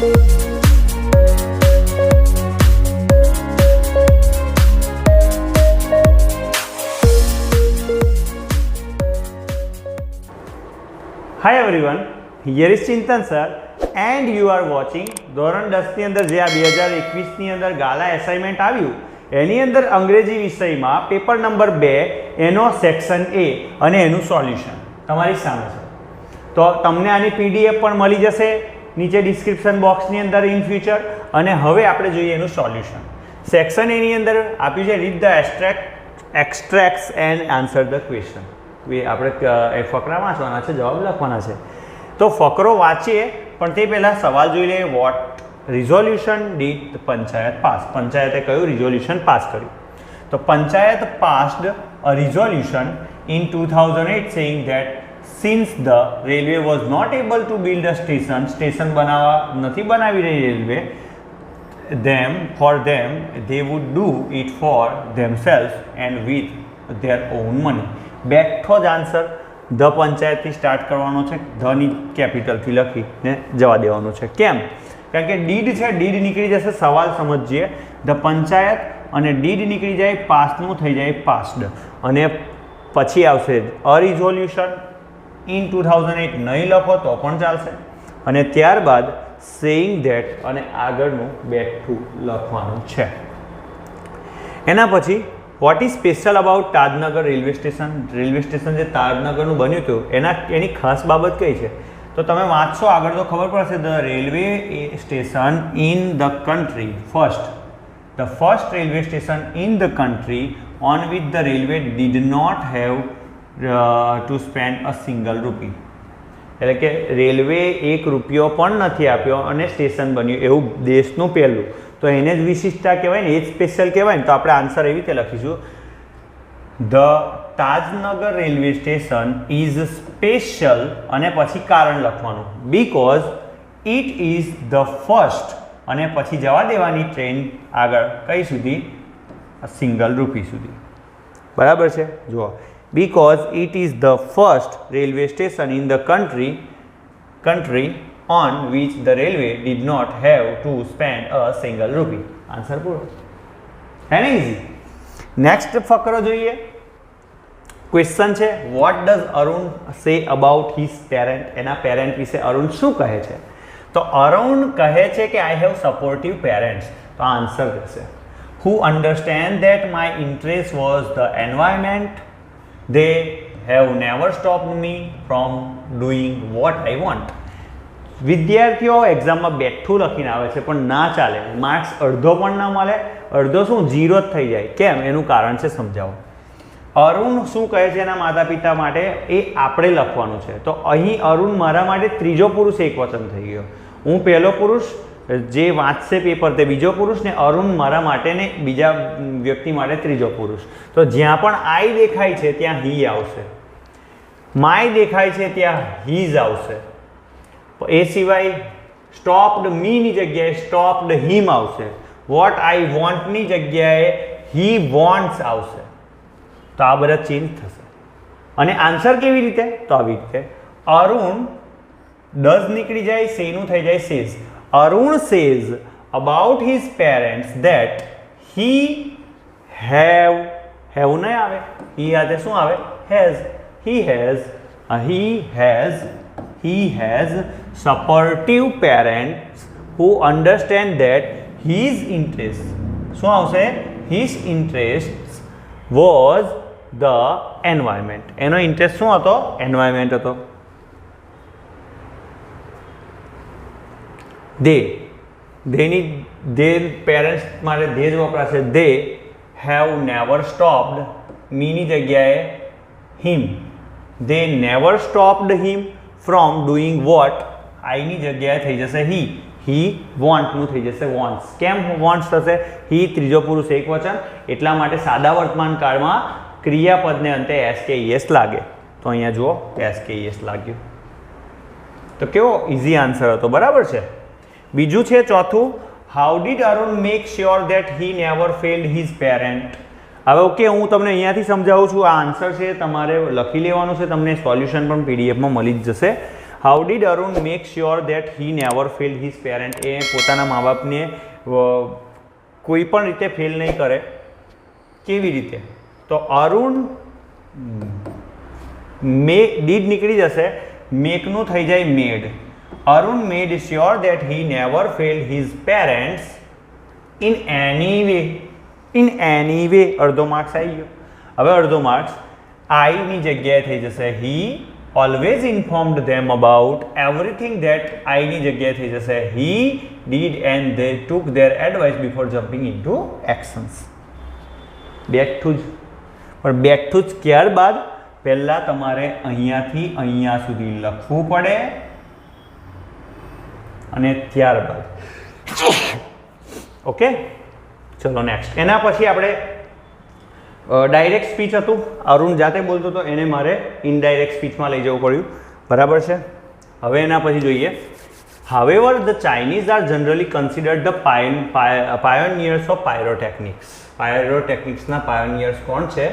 Hi everyone, here is Chintan sir and you are watching ધોરણ 10 ની અંદર જે આ 2021 ની અંદર ગાલા એસાઇનમેન્ટ આવ્યું એની અંદર અંગ્રેજી વિષયમાં પેપર નંબર 2 એનો સેક્શન A અને એનું સોલ્યુશન તમારી સામે છે. તો તમને આની PDF પણ મળી જશે નીચે ડિસ્ક્રિપ્શન બોક્સની અંદર ઇન ફ્યુચર. અને હવે આપણે જોઈએ એનું સોલ્યુશન. સેક્શન A ની અંદર આપ્યું છે read the extracts and answer the question. આપણે એ ફકરા વાંચવાના છે, જવાબ લખવાના છે. તો ફકરો વાંચીએ પણ તે પહેલાં સવાલ જોઈ લઈએ. What resolution did panchayat pass? પંચાયતે કયું રિઝોલ્યુશન પાસ કર્યું? તો panchayat passed a resolution in 2008 saying that since the railway was not able to build a station નથી બનાવી રહી railway, for them they would do it for themselves and with their own money. બેઠો જ answer the પંચાયતથી start કરવાનો છે, ધની કેપિટલથી લખીને જવા દેવાનું છે. કેમ? કારણ કે ડીડ છે, ડીડ નીકળી જશે. સવાલ સમજીએ. ધ પંચાયત અને ડીડ નીકળી જાય, પાસનું થઈ જાય પાસ્ડ, અને પછી આવશે અ રિઝોલ્યુશન ઇન 2008 નહીં લખો તો પણ ચાલશે, અને ત્યારબાદ સેઇંગ ધેટ અને આગળનું બેઠું લખવાનું છે. એના પછી what is special about Tajnagar railway station? Railway station જે તાજનગરનું બન્યું હતું એની ખાસ બાબત કઈ છે? તો તમે વાંચશો આગળ તો ખબર પડશે. The railway station in the country the first railway station in the country on which the railway did not have to spend a single rupee. એટલે કે રેલવે ₹1 પણ નથી આપ્યો અને સ્ટેશન બન્યું એવું દેશનું પહેલું. તો એને જ વિશિષ્ટતા કહેવાય ને, એ જ સ્પેશિયલ કહેવાય ને. તો આપણે આન્સર એવી રીતે લખીશું the Tajnagar railway station is special અને પછી કારણ લખવાનું. Because it is the first અને પછી જવા દેવાની ટ્રેન આગળ કઈ સુધી? સિંગલ રૂપી સુધી. બરાબર છે? જુઓ, because it is the first railway station in the country on which the railway did not have to spend a single rupee. Answer પૂરો. હે ને? ઇઝી. નેક્સ્ટ ફકરો જોઈએ. ક્વેશ્ચન છે what does Arun say about his parent? એના parent વિશે અરુણ શું કહે છે? તો અરુણ કહે છે કે આઈ હેવ સપોર્ટિવ પેરેન્ટ્સ. તો આન્સર થશે who understand that my interest was the environment. They have never stopped me from doing what I want. વિદ્યાર્થીઓ એક્ઝામમાં બેઠું લખીને આવે છે પણ ના ચાલે. માર્ક્સ અડધો પણ ના મળે, અડધો શું 0 જ થઈ જાય. કેમ? એનું કારણ છે, સમજાવો. અરુણ શું કહે છે એના માતા પિતા માટે એ આપણે લખવાનું છે. તો અહીં અરુણ મારા માટે ત્રીજો પુરુષ એકવચન થઈ ગયો. હું પહેલો પુરુષ, જે વાંચશે પેપર તે બીજો પુરુષ, ને અરુણ મારા માટે ને બીજા વ્યક્તિ માટે ત્રીજો પુરુષ. તો જ્યાં પણ આઈ દેખાય છે ત્યાં હી આવશે, માય દેખાય છે ત્યાં હીઝ આવશે. એ સિવાય સ્ટોપ્ડ મીની જગ્યાએ સ્ટોપ્ડ હિમ આવશે. વોટ આઈ વોન્ટની જગ્યાએ હી વોન્ટ્સ આવશે. તો આ બધા ચેન્જ થશે. અને આન્સર કેવી રીતે? તો આવી રીતે અરુણ ડઝ નીકળી જાય, સેનું થઈ જાય says. Arun says about his parents that he have નહીં આવે, હી હાથે શું આવે? Has. He has supportive parents who understand that his interest, શું આવશે? His interests was the environment. એનો ઇન્ટરેસ્ટ શું હતો? એન્વાયરમેન્ટ હતો. દે પેરેન્ટ્સ માટે દે જ વપરાશે. દે હેવ નેવર સ્ટોપ્ડ, મીની જગ્યાએ him. They never stopped him from doing what, આઈની જગ્યાએ થઈ જશે હી. હી વોન્ટનું થઈ જશે વોન્ટ્સ. કેમ વોન્ટ્સ થશે? હી ત્રીજો પુરુષ એકવચન, એટલા માટે સાદા વર્તમાન કાળમાં ક્રિયાપદને અંતે SKES લાગે. તો અહીંયા જુઓ SKES લાગ્યું. તો કેવો ઇઝી આન્સર હતો. બરાબર છે? બીજું છે ચોથું, how did Arun make sure that he never failed his parent? હવે ઓકે, હું તમને અહીંયાથી સમજાવું છું. આ આન્સર છે, તમારે લખી લેવાનું છે. તમને સોલ્યુશન પણ PDFમાં મળી જ જશે. How did Arun make sure that he never fail his parent, એ પોતાના મા બાપને કોઈ પણ રીતે ફેલ નહીં કરે, કેવી રીતે? તો અરુણ ડીડ નીકળી જશે, મેકનું થઈ જાય made. Arun made sure that he never fail his parents in any way. In any way અડધો માર્ક્સ આવી ગયો. હવે અડધો માર્ક્સ આઈની જગ્યાએ થઈ જશે he always informed them about everything that, આઈની જગ્યાએ થઈ જશે he did and they took their advice before jumping into actions. બેઠું જ, પણ બેઠું જ ત્યારબાદ પહેલાં તમારે અહીંયાથી અહીંયા સુધી લખવું પડે અને ત્યારબાદ ઓકે. ચલો નેક્સ્ટ. એના પછી આપણે ડાયરેક્ટ સ્પીચ હતું, અરુણ જાતે બોલતો હતો, એને મારે ઇનડાયરેક્ટ સ્પીચમાં લઈ જવું પડ્યું, બરાબર છે. હવે એના પછી જોઈએ, however the Chinese are generally considered the pioneers of pyrotechnics. પાયરોટેકનિક્સના પાયોનિયર્સ કોણ છે?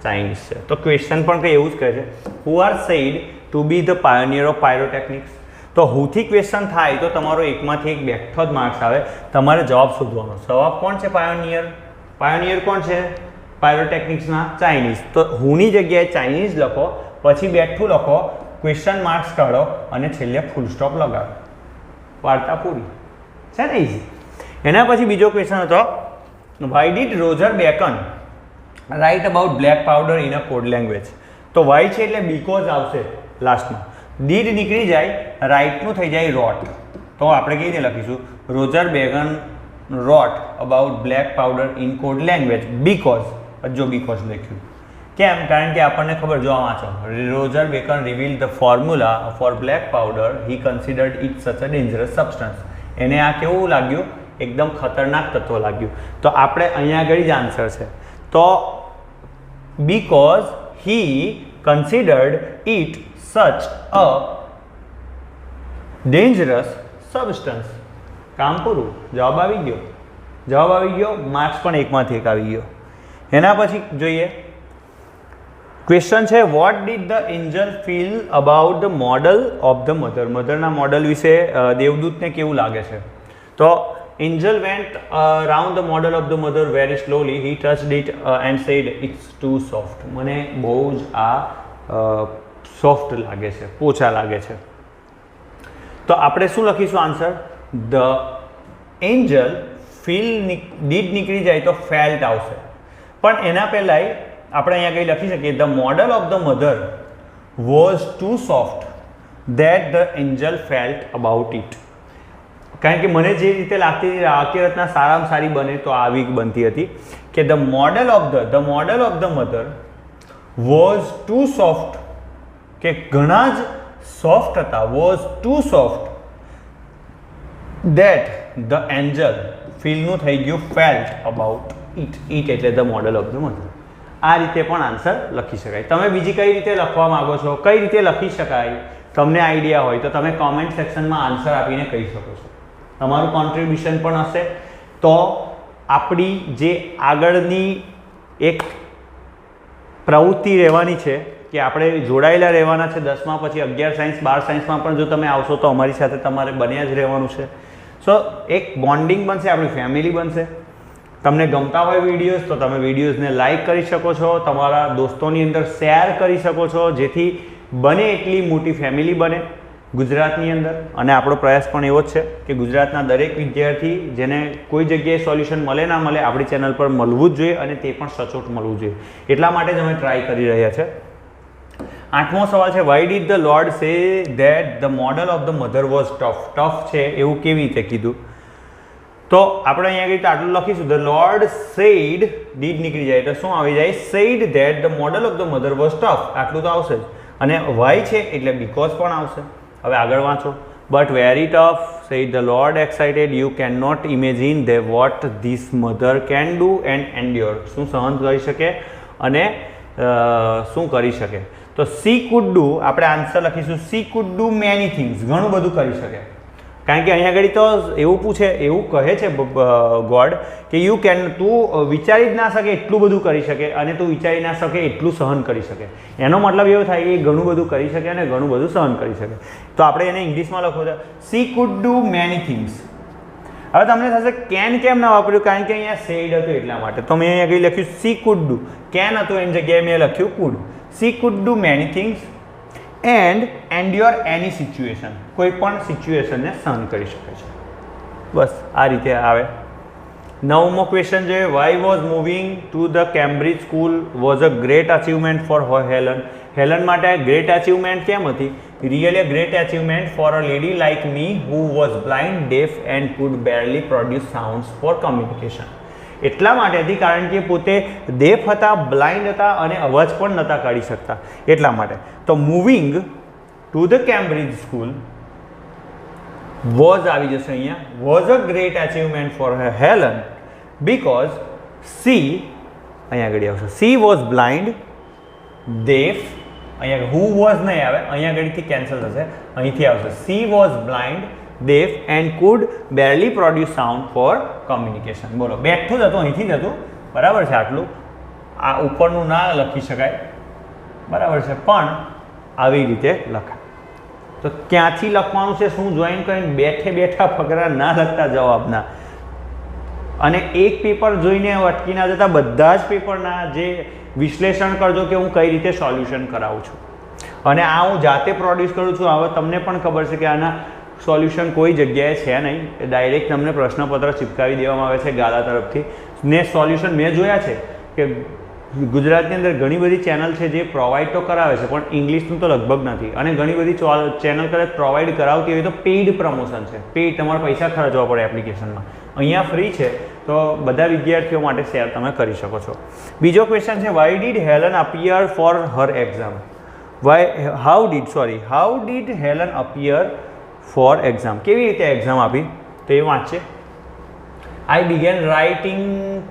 ચાઇનીઝ છે. તો ક્વેશ્ચન પણ કંઈ એવું જ કહે છે, who are said to be the pioneer of pyrotechnics. તો હુથી ક્વેશ્ચન થાય તો તમારો એકમાંથી એક બેઠો જ માર્ક્સ આવે, તમારે જવાબ શોધવાનો. જવાબ કોણ છે? પાયોનિયર. પાયોનિયર કોણ છે પાયરોટેકનિક્સના? ચાઇનીઝ. તો હુની જગ્યાએ ચાઇનીઝ લખો, પછી બેઠું લખો, ક્વેશ્ચન માર્ક્સ કાઢો અને છેલ્લે ફૂલ સ્ટોપ લગાડો, વાર્તા પૂરી છે ને, ઇઝી. એના પછી બીજો ક્વેશ્ચન હતો, why did Roger bacon write about black powder in a code language. તો વાય છે એટલે બીકોઝ આવશે લાસ્ટમાં, ડીડ નીકળી જાય, રાઇટનું થઈ જાય રોટ. તો આપણે કઈ રીતે લખીશું? Roger Bacon wrote about black powder in code language because. જો બીકોઝ લખ્યું કેમ? કારણ કે આપણને ખબર, જો વાંચો, Roger Bacon reveal the formula for black powder, he considered it such a dangerous substance. એને આ કેવું લાગ્યું? એકદમ ખતરનાક તત્વ લાગ્યું. તો આપણે અહીંયા આગળ જ આન્સર છે. તો because he considered it such a dangerous substance. કામ પૂરું, જવાબ આવી ગયો. જવાબ આવી ગયો, માર્ક્સ પણ એકમાંથી એક આવી ગયો. એના પછી જોઈએ ક્વેશ્ચન છે, what did the angel feel about the model of the mother. મધરના મોડલ વિશે દેવદૂતને કેવું લાગે છે? તો angel went round the model of the mother very slowly, he touched it and said it's too soft. મને બહુ જ આ સોફ્ટ લાગે છે, પોચા લાગે છે. તો આપણે શું લખીશું answer? The angel feel did નીકળી જાય તો ફેલ્ટ આવશે, પણ એના પહેલાં આપણે અહીંયા કંઈ લખી શકીએ, the model of the mother was too soft that the angel felt about it. કારણ કે મને જે રીતે લાગતી હતી વાક્ય રચના સારામાં સારી બને તો આવી બનતી હતી કે the model of the mother was too soft, કે ઘણા જ સોફ્ટ હતા, was too soft that the angel ફીલનું થઈ ગયું ફેલ્ટ અબાઉટ ઇટ. ઇટ એટલે the model of the mother. આ રીતે પણ આન્સર લખી શકાય. તમે બીજી કઈ રીતે લખવા માંગો છો, કઈ રીતે લખી શકાય, તમને આઈડિયા હોય તો તમે કોમેન્ટ સેક્શનમાં આન્સર આપીને કહી શકો છો. તમારું કોન્ટ્રીબ્યુશન પણ હશે. તો આપણી જે આગળની એક પ્રવૃત્તિ રહેવાની છે કે આપણે જોડાયેલા રહેવાના છે 10મા પછી 11 સાયન્સ 12 સાયન્સમાં પણ જો તમે આવશો તો અમારી સાથે તમારે બન્યા જ રહેવાનું છે. સો એક બોન્ડિંગ બનશે, આપણી ફેમિલી બનશે. તમને ગમતા હોય વિડીયોઝ તો તમે વિડીયોઝને લાઇક કરી શકો છો, તમારા દોસ્તોની અંદર શેર કરી શકો છો, જેથી બને એટલી મોટી ફેમિલી બને ગુજરાતની અંદર. અને આપણો પ્રયાસ પણ એવો જ છે કે ગુજરાતના દરેક વિદ્યાર્થી જેને કોઈ જગ્યાએ સોલ્યુશન મળે ના મળે આપણી ચેનલ પર મળવું જ જોઈએ, અને તે પણ સચોટ મળવું જોઈએ. એટલા માટે જ અમે ટ્રાય કરી રહ્યા છે. 8મો સવાલ છે, why did the lord say that the model of the mother was tough. Tough છે એવું કેવી રીતે કીધું? તો આપણે અહીંયા કઈ આટલું લખીશું, ધ લોર્ડ સેડ, ડીડ નીકળી જાય તો શું આવી જાય? Said that the model of the mother was tough. આટલું તો આવશે જ. અને વાય છે એટલે બીકોઝ પણ આવશે. હવે આગળ વાંચો. But very tough, said the lord excited, you can not imagine they what this mother can do and endure. શું સહન કરી શકે અને શું કરી શકે? તો સી કુડ ડુ, આપણે આન્સર લખીશું she could do many things, ઘણું બધું કરી શકે. કારણ કે અહીંયા આગળ તો એવું પૂછે, એવું કહે છે ગોડ કે યુ કેન, તું વિચારી જ ના શકે એટલું બધું કરી શકે અને તું વિચારી ના શકે એટલું સહન કરી શકે. એનો મતલબ એવો થાય કે એ ઘણું બધું કરી શકે અને ઘણું બધું સહન કરી શકે. તો આપણે એને ઇંગ્લિશમાં લખવું છે C could do many things. હવે તમને થશે કેન કેમ ના વાપર્યું, કારણ કે અહીંયા સેડ હતું એટલા માટે. તો મેં અહીંયા કંઈ લખ્યું સી કુડ ડુ, કેન હતું એની જગ્યાએ મેં લખ્યું could. She could do many things and endure any situation, કોઈ પણ સિચ્યુએશનને સહન કરી શકે છે. બસ આ રીતે આવે. 9મો ક્વેશ્ચન છે why was moving to the Cambridge school was a great achievement for Helen. Helen માટે ગ્રેટ અચીવમેન્ટ કેમ હતી? Really a great achievement for a lady like me who was blind, deaf and could barely produce sounds for communication. એટલા માટે હતી કારણ કે પોતે deaf હતા, બ્લાઇન્ડ હતા અને અવાજ પણ નહોતા કાઢી શકતા એટલા માટે. તો moving to the Cambridge school was આવી જશે અહીંયા, was a great achievement for Helen because she, અહીંયા આગળ આવશે સી વોઝ બ્લાઇન્ડ, ડેફ, અહીંયા હુ વોઝ નહીં આવે, અહીંયા આગળથી કેન્સલ થશે, અહીંથી આવશે she was blind, deaf and could barely produce sound for communication. બોલો, બેઠું જ હતું, અહીંથી જ હતું, બરાબર છે. આટલું આ ઉપરનું ના લખી શકાય, બરાબર છે, પણ આવી રીતે લખાય. તો ક્યાંથી લખવાનું છે, શું જોઈન કરીને બેઠે બેઠા ફકરા ના લખતા જવાબના. અને એક પેપર જોઈને અટકી ના જતા, બધા જ પેપરના જે વિશ્લેષણ કરજો કે હું કઈ રીતે સોલ્યુશન કરાવું છું. અને આ હું જાતે પ્રોડ્યુસ કરું છું. હવે તમને પણ ખબર છે કે આના સોલ્યુશન કોઈ જગ્યાએ છે નહીં, ડાયરેક્ટ તમને પ્રશ્નપત્ર ચિપકાવી દેવામાં આવે છે ગાલા તરફથી. ને સોલ્યુશન મેં જોયા છે કે ગુજરાતની અંદર ઘણી બધી ચેનલ છે જે પ્રોવાઈડ તો કરાવે છે પણ ઇંગ્લિશનું તો લગભગ નથી. અને ઘણી બધી ચેનલ કદાચ પ્રોવાઈડ કરાવતી હોય તો પેઇડ પ્રમોશન છે, પેઇડ, તમારે પૈસા ખર્ચવા પડે એપ્લિકેશનમાં. અહીંયા ફ્રી છે, તો બધા વિદ્યાર્થીઓ માટે શેર તમે કરી શકો છો. બીજો ક્વેશ્ચન છે why did Helen appear for her exam. How did Helen appear four exam, કેવી રીતે એક્ઝામ આપી તો એ વાંચે. I began writing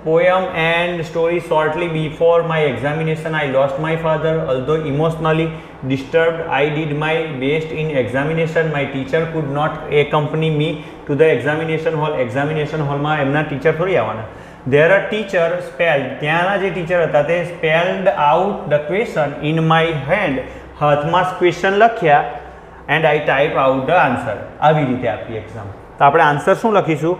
poem and story shortly before my examination. I lost my father. Although emotionally disturbed, I did my best in examination. My teacher could not accompany me to the examination hall. Examination hall માં એમના teacher થોડી આવવાના. There a teacher spelled, ત્યાંના જે teacher હતા તે spelled out the question in my hand. હાથમાં question લખ્યા and I type out the answer. આવી રીતે આપી એક્ઝામ. તો આપણે આન્સર શું લખીશું?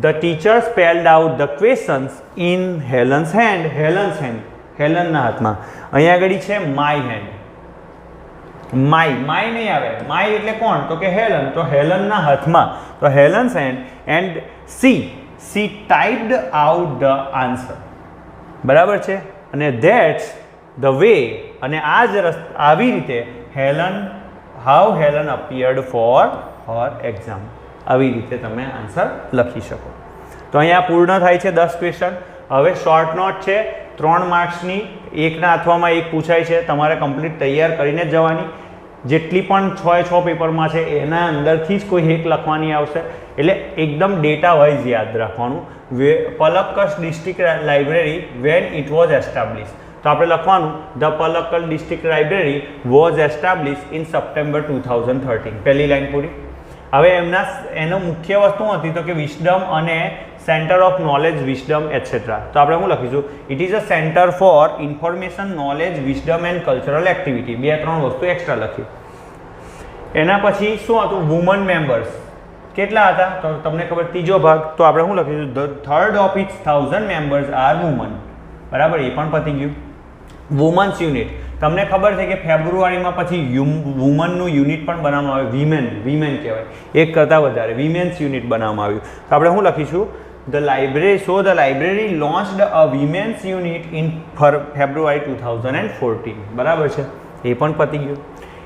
The teacher spelled out the questions in Helen's hand. Helen's hand, હેલનના હાથમાં. અહીંયા આગળ છે my hand. my નહીં આવે, my એટલે કોણ? તો કે હેલન. તો હેલનના હાથમાં, તો Helen's hand and she typed out the answer. બરાબર છે. અને that's the way, અને આ જ આવી રીતે how Helen appeared for her exam. આવી રીતે તમે આન્સર લખી શકો. તો અહીંયા પૂર્ણ થાય છે 10 ક્વેશ્ચન. હવે શોર્ટ નોટ છે 3 માર્ક્સની, એકના અથવામાં એક પૂછાય છે, તમારે કમ્પ્લીટ તૈયાર કરીને જ જવાની. જેટલી પણ 6 પેપરમાં છે એના અંદરથી જ કોઈ એક લખવાની આવશે, એટલે એકદમ ડેટા વાઇઝ યાદ રાખવાનું. Palakkad district library when it was establish. તો આપણે લખવાનું the Palakkad district library was establish in September 2013. પહેલી લાઈન પૂરી. હવે એનો મુખ્ય વસ્તુ હતી તો કે વિસ્ડમ અને centre of knowledge, wisdom etcetera. તો આપણે શું લખીશું? It is a centre for information, knowledge, wisdom and cultural activity. 2-3 વસ્તુ એક્સ્ટ્રા લખી. એના પછી શું હતું? વુમન મેમ્બર્સ કેટલા હતા? તો તમને ખબર, ત્રીજો ભાગ. તો આપણે શું લખીશું? The third of its 1000 members are woman. બરાબર, એ પણ પતી ગયું. વુમન્સ યુનિટ, તમને ખબર છે કે ફેબ્રુઆરીમાં પછી વુમનનું યુનિટ પણ બનાવવામાં આવ્યું. વિમેન કહેવાય, એક કરતાં વધારે વિમેન્સ યુનિટ બનાવવામાં આવ્યું. તો આપણે શું લખીશું? The library launched a women's unit in February 2014. બરાબર છે, એ પણ પતી ગયું.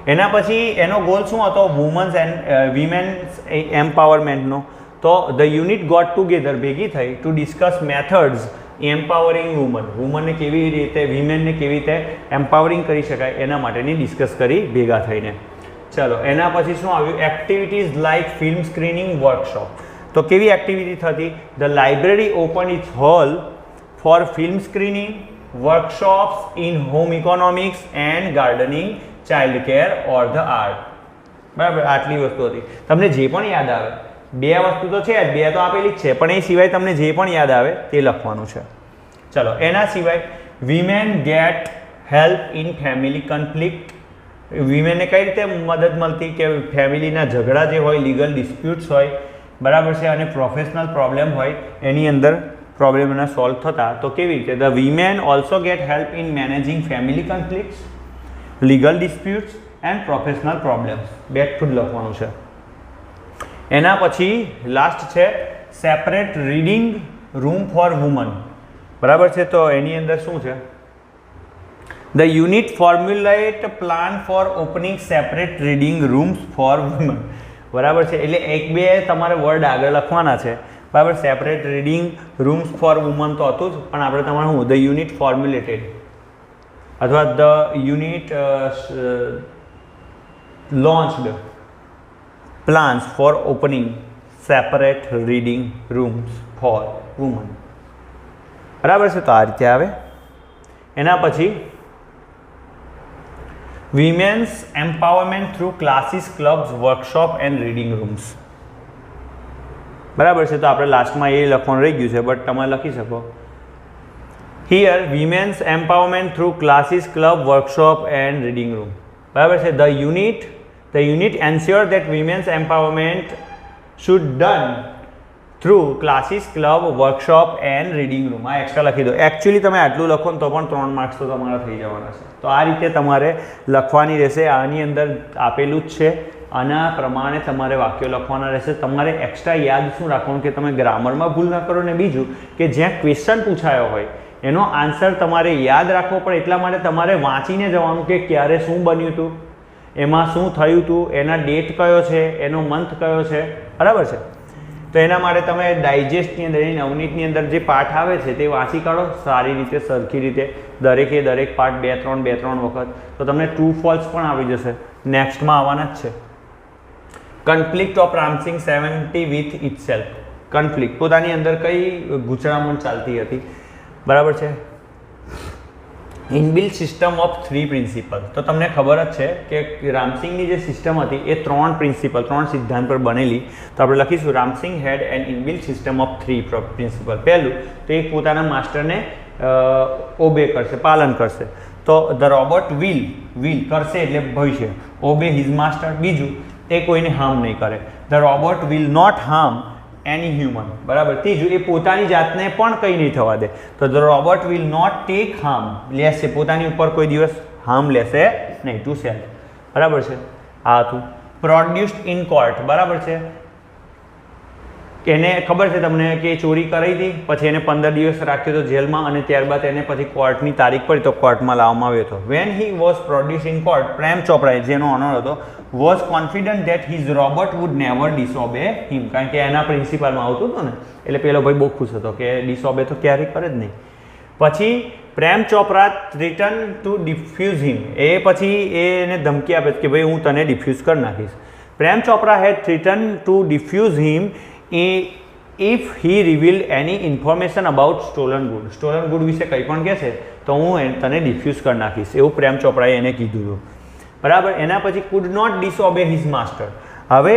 એના પછી એનો ગોલ શું હતો? વુમન્સ એન્ડ વિમેન્સ એમ્પાવરમેન્ટનો. તો ધ યુનિટ ગોટ ટુગેધર, ભેગી થઈ, ટુ ડિસ્કસ મેથડ્સ એમ્પાવરિંગ વુમનને કેવી રીતે, વિમેનને કેવી રીતે એમ્પાવરિંગ કરી શકાય એના માટેની ડિસ્કસ કરી ભેગા થઈને. ચલો, એના પછી શું આવ્યું? Activities like film screening, workshop. તો કેવી એક્ટિવિટી થતી? The library open its hall for film screening, workshops in home economics and gardening, child care or the art. બરાબર, આટલી વસ્તુ હતી. તમને જે પણ યાદ આવે, બે વસ્તુ તો છે જ, બે તો આપેલી જ છે, પણ એ સિવાય તમને જે પણ યાદ આવે તે લખવાનું છે. ચલો, એના સિવાય women get help in family conflict. વિમેનને કઈ રીતે મદદ મળતી કે ફેમિલીના ઝઘડા જે હોય, લીગલ ડિસ્પ્યુટ્સ હોય, બરાબર છે, અને પ્રોફેશનલ પ્રોબ્લેમ હોય એની અંદર પ્રોબ્લેમના સોલ્વ થતા. તો કેવી રીતે? The women also get help in managing family conflicts, legal disputes and professional problems. બેકફૂટ લખવાનું છે. એના પછી લાસ્ટ છે separate reading room for woman. બરાબર છે, તો એની અંદર શું છે? The unit formulate plan for opening separate reading rooms for woman. બરાબર છે, એટલે એક બે તમારે વર્ડ આગળ લખવાના છે. બરાબર, separate reading rooms for woman તો હતું જ, પણ આપણે તમારે શું ધ યુનિટ ફોર્મ્યુલેટેડ અથવા the unit launched plans for opening separate reading rooms for women. બરાબર છે, તો આ રીતે આવે. એના પછી women's empowerment through classes, clubs, workshop and reading rooms. બરાબર છે, તો આપણે લાસ્ટમાં એ લખવાનું રહી ગયું છે, બટ તમે લખી શકો. Here women's empowerment through classes, club, workshop and reading room. બરાબર છે, the unit ensure that women's empowerment should done through classes, club, workshop and reading room. આ એક્સ્ટ્રા લખી દો. એકચ્યુઅલી તમે આટલું લખો ને તો પણ 3 માર્ક્સ તો તમારા થઈ જવાના છે. તો આ રીતે તમારે લખવાની રહેશે. આની અંદર આપેલું જ છે, આના પ્રમાણે તમારે વાક્યો લખવાના રહેશે. તમારે એક્સ્ટ્રા યાદ શું રાખવાનું કે તમે ગ્રામરમાં ભૂલ ના કરો, ને બીજું કે જ્યાં ક્વેશ્ચન પૂછાયો હોય એનો આન્સર તમારે યાદ રાખવો પડે. એટલા માટે તમારે વાંચીને જવાનું કે ક્યારે શું બન્યું હતું, એમાં શું થયું હતું, એના ડેટ કયો છે, એનો મંથ કયો છે. બરાબર છે, તો એના માટે તમે ડાયજેસ્ટની અંદર, નવનીતની અંદર જે પાઠ આવે છે તે વાંચી કાઢો સારી રીતે, સરખી રીતે. દરેક પાઠ 2-3 વખત, તો તમને ટ્રુ ફોલ્સ પણ આવી જશે. નેક્સ્ટમાં આવવાના જ છે. Conflict of Ram Singh 70 with itself. Conflict પોતાની અંદર કઈ ગૂંચળામણ ચાલતી હતી. બરાબર છે. Inbuilt system of 3 principal. તો તમને ખબર જ છે કે રામસિંગની જે સિસ્ટમ હતી એ 3 પ્રિન્સિપલ, 3 સિદ્ધાંત પર બનેલી. તો આપણે લખીશું રામસિંગ હેડ N inbuilt system of 3 principal. પહેલું તો એ પોતાના માસ્ટરને ઓબે કરશે, પાલન કરશે. તો ધ રોબોટ વિલ કરશે એટલે ભવિષ્ય, ઓબે હિઝ માસ્ટર. બીજું, એ કોઈને હાર્મ નહીં કરે. The robot will not harm any human. બરાબર. ત્રીજું, એ પોતાની જાતને પણ કંઈ નહીં થવા દે. તો the robot will not take harm, લેશે પોતાની ઉપર કોઈ દિવસ હાર્મ લેશે નહીં, ટુ સેલ્ફ. બરાબર છે. આ હતું પ્રોડ્યુસ્ડ ઇન કોર્ટ. બરાબર છે, એને ખબર છે તમને કે ચોરી કરી હતી, પછી એને 15 દિવસ રાખ્યો હતો જેલમાં, અને ત્યારબાદ એને પછી કોર્ટની તારીખ પડી તો કોર્ટમાં લાવવામાં આવ્યો હતો. When he was produce in court, Prem ચોપરાએ, જેનો ઓનર હતો, was confident that his robot would never disobey him. કારણ કે એના પ્રિન્સિપાલમાં આવતું હતું ને, એટલે પેલો ભાઈ બહુ ખુશ હતો કે ડિસઓબે તો ક્યારેય કરે જ નહીં. પછી Prem Chopra return to defuse હિમ. એ પછી એને ધમકી આપે કે ભાઈ હું તને ડિફ્યુઝ કરી નાખીશ. Prem Chopra had return to defuse him if he revealed any information about stolen good. Stolen good વિશે કંઈ પણ કહેશે તો હું તને ડિફ્યુઝ કરી નાખીશ, એવું પ્રેમ ચોપરાએ એને કીધું હતું. બરાબર. એના પછી could not disobey his master. હવે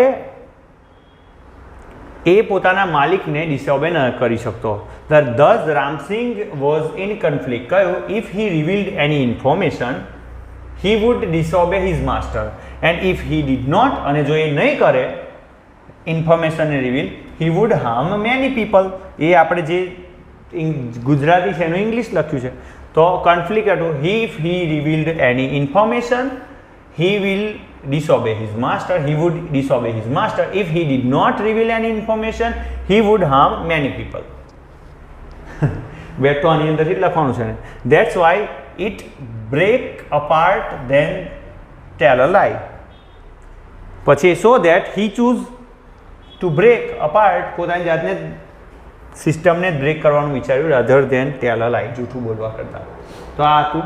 એ પોતાના માલિકને ડિસઓબે ન કરી શકતો. Thus Ramsingh was in conflict. કયું? If he revealed any information he would disobey his master, and if he did not, અને જો એ નહીં કરે ઇન્ફોર્મેશનને reveal, he would harm many people. એ આપણે જે ગુજરાતી છે એનું ઇંગ્લિશ લખ્યું છે. તો કન્ફ્લિક્ટ હતું, if he revealed any information he will disobey his master, he would disobey his master. If he did not reveal any information, he would harm many people. બેટ તો આની અંદરથી લખવાનું છે ને. That's why it break apart then tell a lie. પછી so that he choose to break apart, પોતાની જાતને સિસ્ટમને બ્રેક કરવાનું વિચાર્યું rather than tell a lie, જૂઠું બોલવા કરતા. તો આ હતું,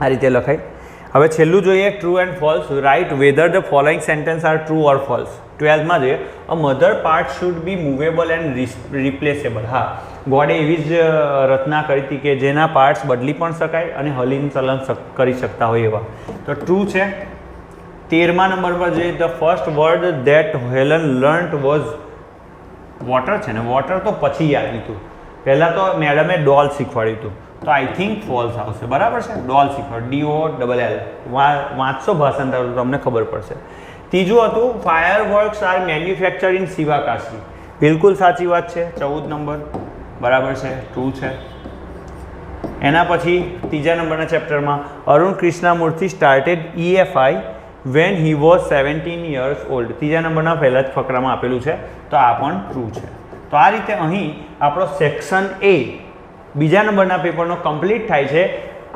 આ રીતે લખાય. હવે છેલ્લું જોઈએ true and false. Write whether the following sentence are true or false. 12માં જોઈએ a mother part should be movable and replaceable. હા, ગોડે એવી જ રચના કરી હતી કે જેના પાર્ટ્સ બદલી પણ શકાય અને હલીન ચલન કરી શકતા હોય એવા. તો ટ્રુ છે. 13મા નંબર પર જોઈએ, the first word that Helen learnt was water છે ને, વોટર તો પછી યાદ હતું, પહેલાં તો મેડમે ડોલ શીખવાડ્યું હતું, તો આઈ થિંક ફોલ્સ આવશે, બરાબર છે, ડોલ શીખવાડ, DOLL, વાંચશો ભાષાંતર તો તમને ખબર પડશે. ત્રીજું હતું fireworks are manufacture in Sivakasi, બિલકુલ સાચી વાત છે, 14 નંબર બરાબર છે, ટ્રુ છે. એના પછી ત્રીજા નંબરના ચેપ્ટરમાં Arun Krishnamurthy started EFI when he was 17 years old, ત્રીજા નંબરના પહેલા જ ફકરામાં આપેલું છે, તો આ પણ ટ્રુ છે. તો આ રીતે અહીં આપણો સેક્શન A બીજા નંબરના પેપરનો કમ્પ્લીટ થાય છે.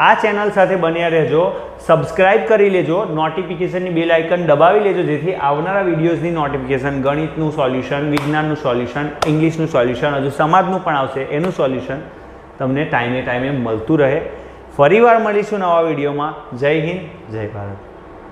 આ ચેનલ સાથે બન્યા રહેજો, સબસ્ક્રાઇબ કરી લેજો, નોટિફિકેશનની બેલ આઇકન દબાવી લેજો, જેથી આવનારા વિડીયોઝની નોટિફિકેશન, ગણિતનું સોલ્યુશન, વિજ્ઞાનનું સોલ્યુશન, ઇંગ્લિશનું સોલ્યુશન, હજુ સમાજનું પણ આવશે એનું સોલ્યુશન તમને ટાઈમે મળતું રહે. ફરીવાર મળીશું નવા વિડીયોમાં. જય હિન્દ, જય ભારત.